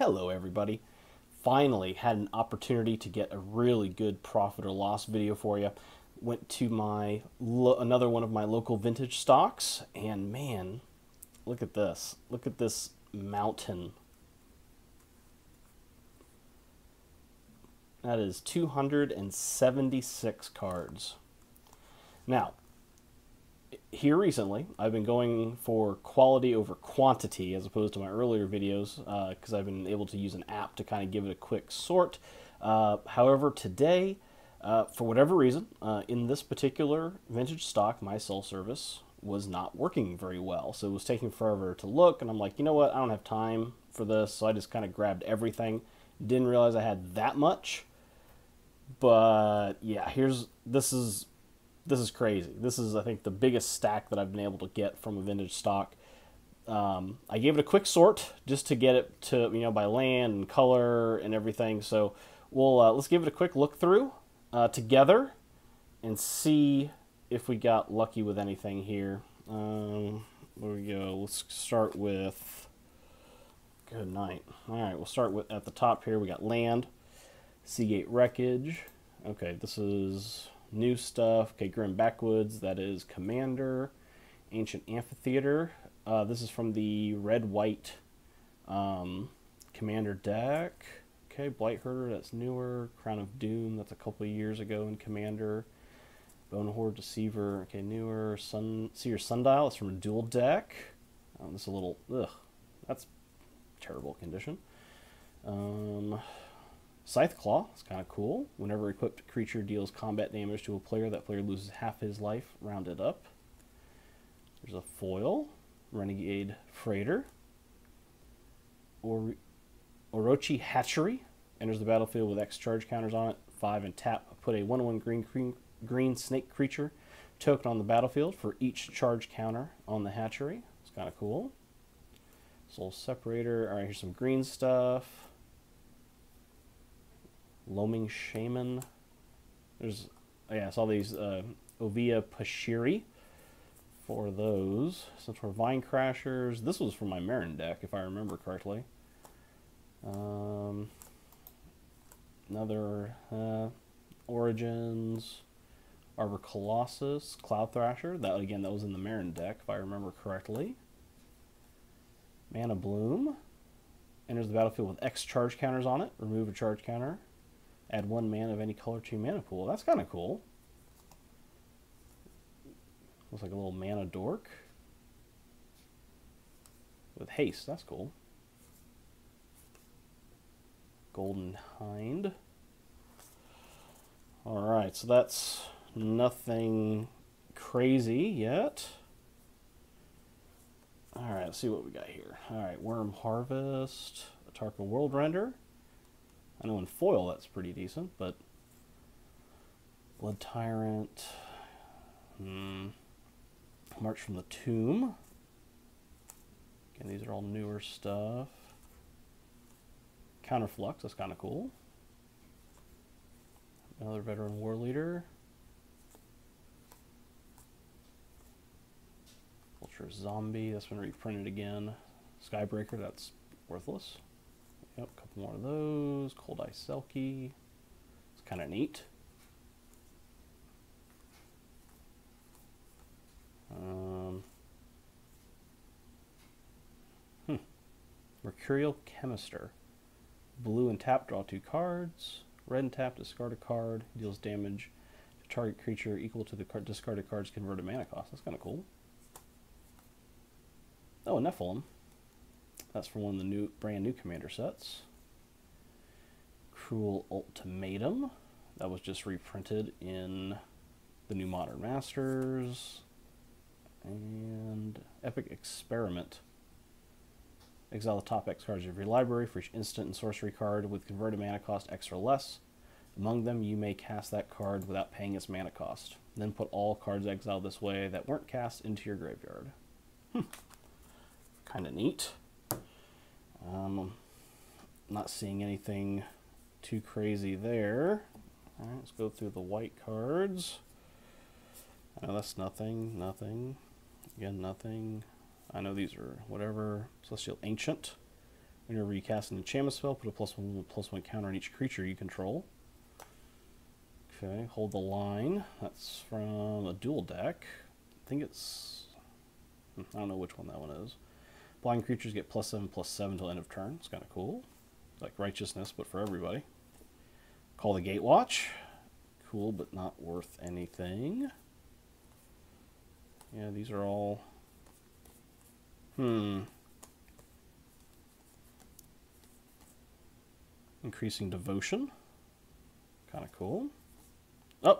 Hello everybody. Finally had an opportunity to get a really good profit or loss video for you. Went to my another one of my local vintage stocks, and man, look at this. Look at this mountain. That is 276 cards. Now, here recently, I've been going for quality over quantity as opposed to my earlier videos because I've been able to use an app to kind of give it a quick sort. However, today, for whatever reason, in this particular vintage stock, my cell service was not working very well. So it was taking forever to look, and I'm like, you know what, I don't have time for this, so I just kind of grabbed everything. Didn't realize I had that much. But yeah, this is crazy. This is, I think, the biggest stack that I've been able to get from a vintage stock. I gave it a quick sort just to get it to, by land and color and everything. So let's give it a quick look through together and see if we got lucky with anything here. There we go. Let's start with, good night. All right, we'll start with, at the top here, we got land, Seagate Wreckage. Okay, this is new stuff. Okay, Grim Backwoods, that is Commander. Ancient Amphitheater. This is from the red-white Commander deck. Okay, Blightherder, that's newer. Crown of Doom, that's a couple of years ago in Commander. Bonehorde Deceiver, okay, newer. Seer Sundial, it's from a dual deck. This is a little, that's terrible condition. Scytheclaw, it's kind of cool. Whenever equipped creature deals combat damage to a player, that player loses half his life, rounded up. There's a foil, Renegade Freighter. Orochi Hatchery, enters the battlefield with X charge counters on it, 5 and tap. Put a 1/1 green snake creature token on the battlefield for each charge counter on the hatchery. It's kind of cool. Soul Separator, alright, here's some green stuff. Loaming Shaman. There's, I saw these Ovia Pashiri for those. Some sort of Vine Crashers. This was from my Marin deck, if I remember correctly. Another Origins, Arbor Colossus, Cloud Thrasher. That again, that was in the Marin deck, if I remember correctly. Mana Bloom. Enters the battlefield with X charge counters on it. Remove a charge counter. Add 1 mana of any color to your mana pool. That's kind of cool. Looks like a little mana dork. With haste, that's cool. Golden Hind. Alright, so that's nothing crazy yet. Alright, let's see what we got here. Alright, Worm Harvest, Atarka World Render. I know in foil that's pretty decent, but Blood Tyrant, March from the Tomb. Again, these are all newer stuff. Counterflux, that's kind of cool. Another Veteran War Leader. Ultra Zombie, that's been reprinted again. Skybreaker, that's worthless. Yep, a couple more of those. Cold Ice Selkie. It's kind of neat. Mercurial Chemister. Blue and tap, draw 2 cards. Red and tap, discard a card. Deals damage to target creature equal to the discarded card's converted mana cost. That's kind of cool. Oh, Nephilim. That's from one of the brand new Commander sets. Cruel Ultimatum. That was just reprinted in the new Modern Masters. And Epic Experiment. Exile the top X cards of your library for each instant and sorcery card with converted mana cost X or less. Among them, you may cast that card without paying its mana cost. Then put all cards exiled this way that weren't cast into your graveyard. Kind of neat. Not seeing anything too crazy there. Alright, let's go through the white cards. I know that's nothing. Again, nothing. I know these are whatever. Celestial Ancient. Whenever you cast an enchantment spell, put a +1/+1 counter on each creature you control. Okay, hold the line. That's from a dual deck. I think it's... I don't know which one that one is. Blind creatures get +7/+7 till end of turn. It's kind of cool. It's like Righteousness, but for everybody. Call the Gatewatch. Cool, but not worth anything. Yeah, these are all... Increasing Devotion. Kind of cool. Oh!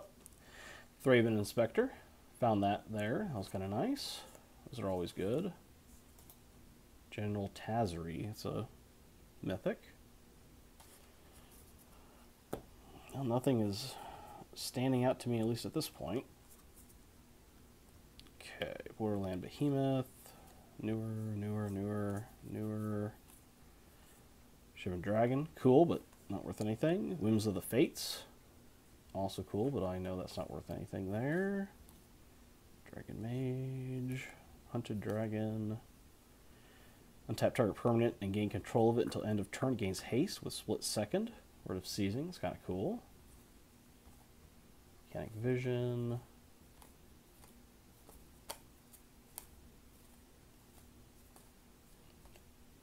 Thraben Inspector. Found that there. That was kind of nice. Those are always good. General Tazri. It's a mythic. Well, nothing is standing out to me, at least at this point. Okay, Borderland Behemoth. Newer. Shivan Dragon. Cool, but not worth anything. Whims of the Fates. Also cool, but I know that's not worth anything there. Dragon Mage. Hunted Dragon. Untap target permanent and gain control of it until end of turn. Gains haste with split second. Word of Seizing. It's kind of cool. Mechanic Vision.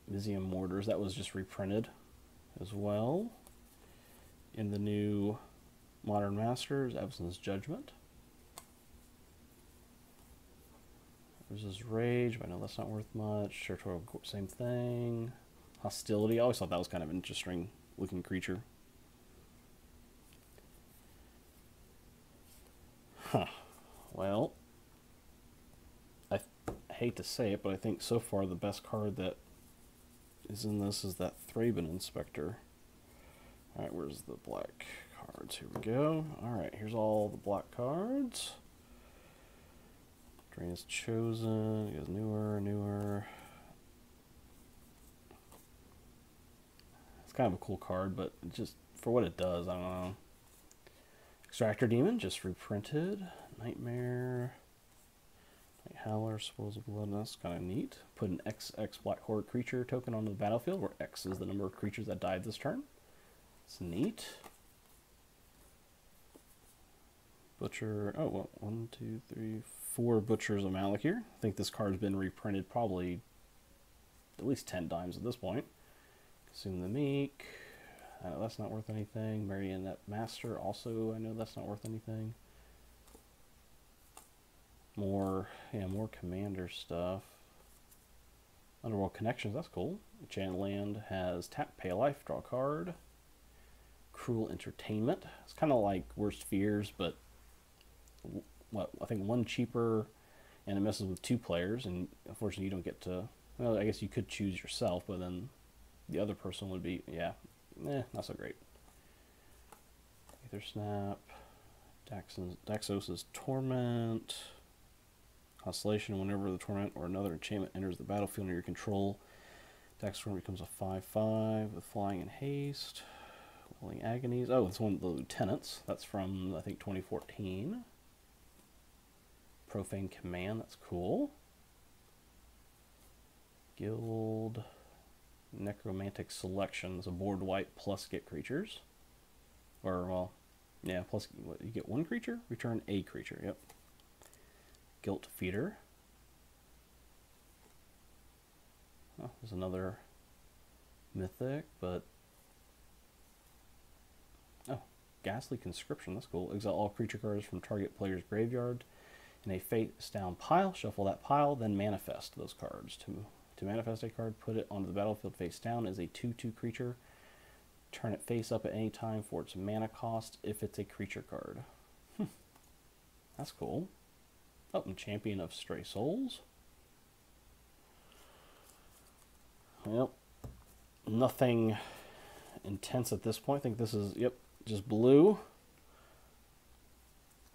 Visium Mortars. That was just reprinted as well. In the new Modern Masters, Abson's Judgment. Versus Rage, but I know that's not worth much. Territorial, same thing. Hostility, I always thought that was kind of an interesting looking creature. Huh. Well, I hate to say it, but I think so far the best card that is in this is that Thraben Inspector. Alright, where's the black cards? Here we go. Alright, here's all the black cards. Drain is Chosen. It goes newer. It's kind of a cool card, but just for what it does, I don't know. Extractor Demon, just reprinted. Nightmare. Night Howler, Spoils of Blood. That's kind of neat. Put an XX Black Horde creature token onto the battlefield, where X is the number of creatures that died this turn. It's neat. Butcher. Oh, well, 1, 2, 3, 4 Butchers of Malakir. I think this card's been reprinted probably at least 10 times at this point. Consume the Meek. That's not worth anything. Marionette Master. Also, I know that's not worth anything. More Commander stuff. Underworld Connections. That's cool. Enchant Land has tap, pay a life, draw a card. Cruel Entertainment. It's kind of like Worst Fears, but what, I think one cheaper, and it messes with 2 players, and unfortunately you don't get to, well, I guess you could choose yourself, but then the other person would be, yeah, not so great. Aether Snap, Daxos' Torment, Constellation. Whenever the Torment or another enchantment enters the battlefield under your control, Daxos Torment becomes a 5/5 with flying and haste. Willing Agonies. Oh, it's one of the Lieutenants. That's from, I think, 2014. Profane Command. That's cool. Guild Necromantic Selection is a board wipe plus get creatures. Or, well, yeah, plus what, you get 1 creature? Return a creature, yep. Guilt Feeder. Oh, there's another mythic, but... Oh, Ghastly Conscription, that's cool. Exile all creature cards from target player's graveyard in a face down pile. Shuffle that pile, then manifest those cards. To manifest a card, put it onto the battlefield face down as a 2/2 creature. Turn it face up at any time for its mana cost if it's a creature card. That's cool. Oh, and Champion of Stray Souls. Well, nothing intense at this point. I think this is, yep, just blue.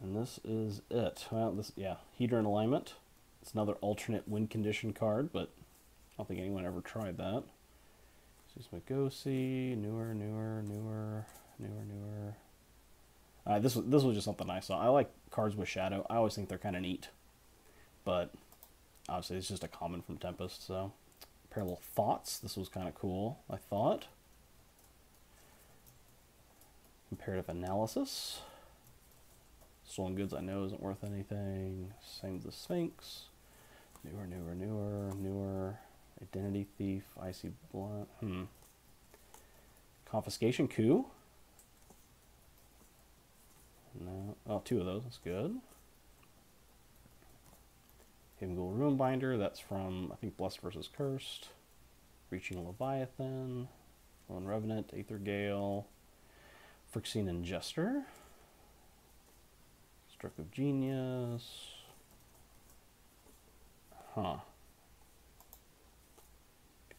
And this is it. Well, this, yeah, Heater in Alignment. It's another alternate win condition card, but I don't think anyone ever tried that. Susmagosi, newer. This was just something I saw. I like cards with shadow. I always think they're kind of neat, but obviously it's just a common from Tempest, so Parallel Thoughts. This was kind of cool, I thought. Comparative Analysis. Stolen Goods I know isn't worth anything. Same as the Sphinx. Newer. Identity Thief. Icy Blunt. Confiscation Coup. No. Oh, 2 of those. That's good. Hidden Ghoul Runebinder. That's from, I think, Blessed vs. Cursed. Reaching Leviathan. Lone Revenant. Aether Gale. Phyrexian and Jester. Stroke of Genius.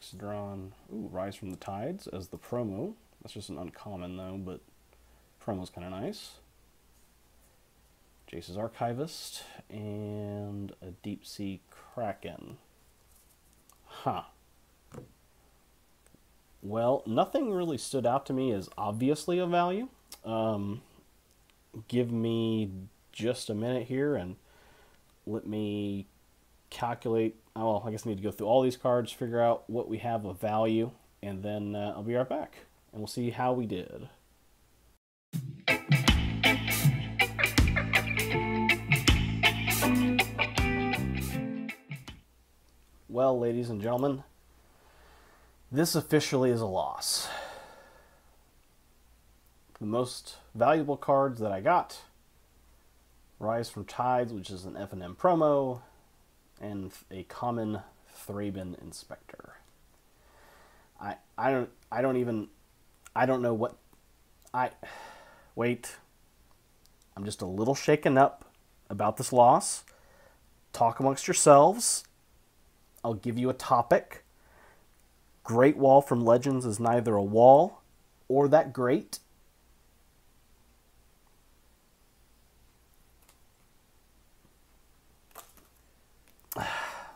Ixodron. Ooh, Rise from the Tides as the promo. That's just an uncommon, though, but promo's kind of nice. Jace's Archivist. And a Deep Sea Kraken. Well, nothing really stood out to me as obviously of value. Give me just a minute here and let me calculate. Well, I guess I need to go through all these cards, figure out what we have of value, and then I'll be right back, and we'll see how we did. Well, ladies and gentlemen, this officially is a loss. The most valuable cards that I got: Rise from Tides, which is an F&M promo, and a common Thraben Inspector. I don't know what wait. I'm just a little shaken up about this loss. Talk amongst yourselves. I'll give you a topic. Great Wall from Legends is neither a wall or that great.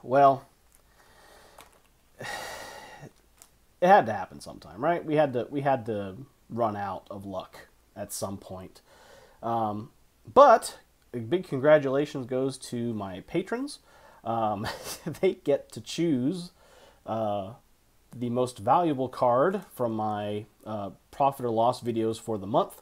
Well, it had to happen sometime, right? We had to run out of luck at some point. But a big congratulations goes to my patrons. They get to choose the most valuable card from my profit or loss videos for the month,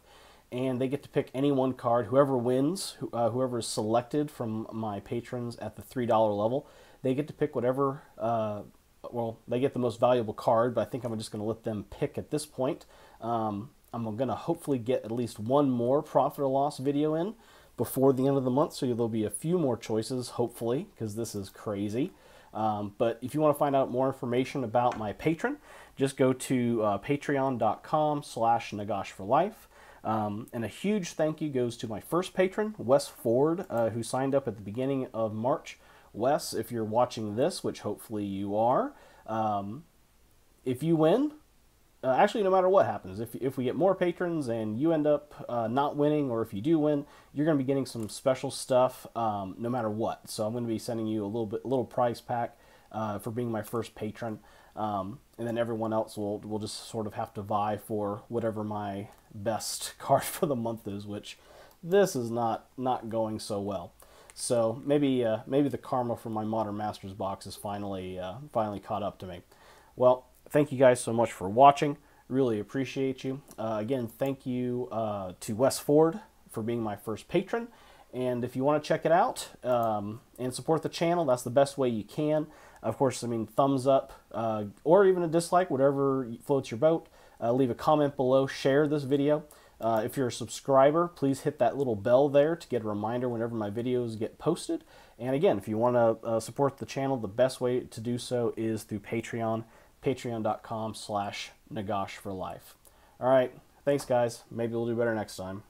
and they get to pick any one card. Whoever wins, whoever is selected from my patrons at the $3 level, they get to pick whatever, well, they get the most valuable card, but I think I'm just going to let them pick at this point. I'm going to hopefully get at least one more profit or loss video in before the end of the month, so there'll be a few more choices, hopefully, because this is crazy. But if you want to find out more information about my patron, just go to patreon.com/nagash4life. And a huge thank you goes to my first patron, Wes Ford, who signed up at the beginning of March. Wes, if you're watching this, which hopefully you are, if you win, actually, no matter what happens, if we get more patrons and you end up not winning, or if you do win, you're going to be getting some special stuff no matter what. So I'm going to be sending you a little prize pack for being my first patron, and then everyone else will just sort of have to vie for whatever my best card for the month is, which this is not going so well. So maybe the karma from my Modern Masters box is finally caught up to me. Well, thank you guys so much for watching. Really appreciate you. Again, thank you to Wes Ford for being my first patron. And if you want to check it out and support the channel, that's the best way you can. Of course, I mean, thumbs up or even a dislike, whatever floats your boat. Leave a comment below. Share this video. If you're a subscriber, please hit that little bell there to get a reminder whenever my videos get posted. And again, if you want to support the channel, the best way to do so is through Patreon. Patreon.com/nagash4life. All right, thanks guys. Maybe we'll do better next time.